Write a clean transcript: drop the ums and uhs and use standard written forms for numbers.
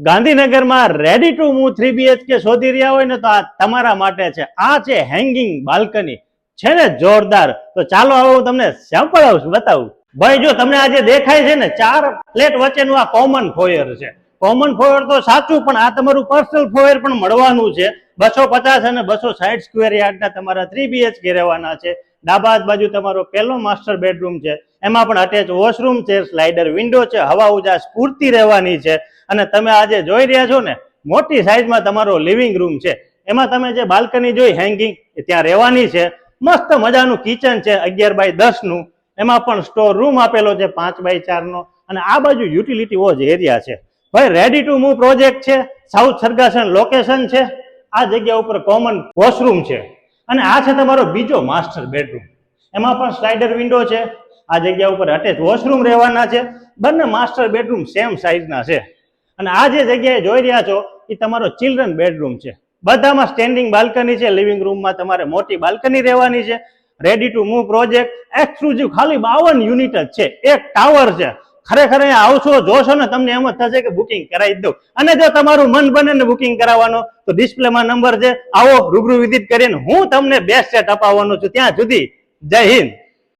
ગાંધીનગરમાં ready to move 3BHK શોધી રહ્યા હોય ને તો આ તમારા માટે છે. આ છે હેંગિંગ બાલ્કની, છે ને જોરદાર. તો ચાલો હવે હું તમને સેમ્પલ બતાવું. ભાઈ જો તમને આજે દેખાય છે ને 4 ફ્લેટ વચ્ચેનું આ કોમન ફોયર છે. કોમન ફોયર તો સાચું, પણ આ તમારું પર્સનલ ફોયર પણ મળવાનું છે. 250 અને 260 સ્ક્વેર યાર્ડના તમારા 3BHK રહેવાના છે. ડાબા બાજુ તમારો પહેલો માસ્ટર બેડરૂમ છે, એમાં પણ અટેચ વોશરૂમ છે, સ્લાઇડર વિન્ડો છે, હવા ઉજાસ પૂરતી રહેવાની છે. અને તમે આજે જોઈ રહ્યા છો ને મોટી સાઈઝમાં તમારો લિવિંગ રૂમ છે, એમાં તમે જે બાલ્કની જોઈ હેંગિંગ ત્યાં રહેવાની છે. મસ્ત મજાનું કિચન છે 11x10 નું, એમાં પણ સ્ટોર રૂમ આપેલો છે 5x4 નો, અને આ બાજુ યુટિલિટી વોચ એરિયા છે. ભાઈ રેડી ટુ મૂવ પ્રોજેક્ટ છે, સાઉથ સરગાસન લોકેશન છે. આ જગ્યા ઉપર કોમન વોશરૂમ છે, અને આ છે તમારો બીજો માસ્ટર બેડરૂમ, એમાં પણ સ્લાઇડર વિન્ડો છે. આ જગ્યા ઉપર અટેચ વોશરૂમ રહેવાના છે. બંને માસ્ટર બેડરૂમ સેમ સાઇઝના છે. અને આ જે જગ્યાએ જોઈ રહ્યા છો એ તમારો ચિલ્ડ્રન બેડરૂમ છે. બધામાં સ્ટેન્ડિંગ બાલ્કની છે. લિવિંગ રૂમમાં તમારે મોટી બાલ્કની રહેવાની છે. Ready to move project exclusive ખાલી 52 યુનિટ જ છે, એક ટાવર છે. ખરેખર અહીંયા આવશો જોશો ને તમને એમ જ થશે કે બુકિંગ કરાવી દઉં. અને જો તમારું મન બને ને બુકિંગ કરાવવાનો તો ડિસ્પ્લેમાં નંબર છે, આવો રૂબરૂ વિઝિટ કરીને હું તમને બેસ્ટ સેટ અપાવવાનો છું. ત્યાં સુધી જય હિન્દ.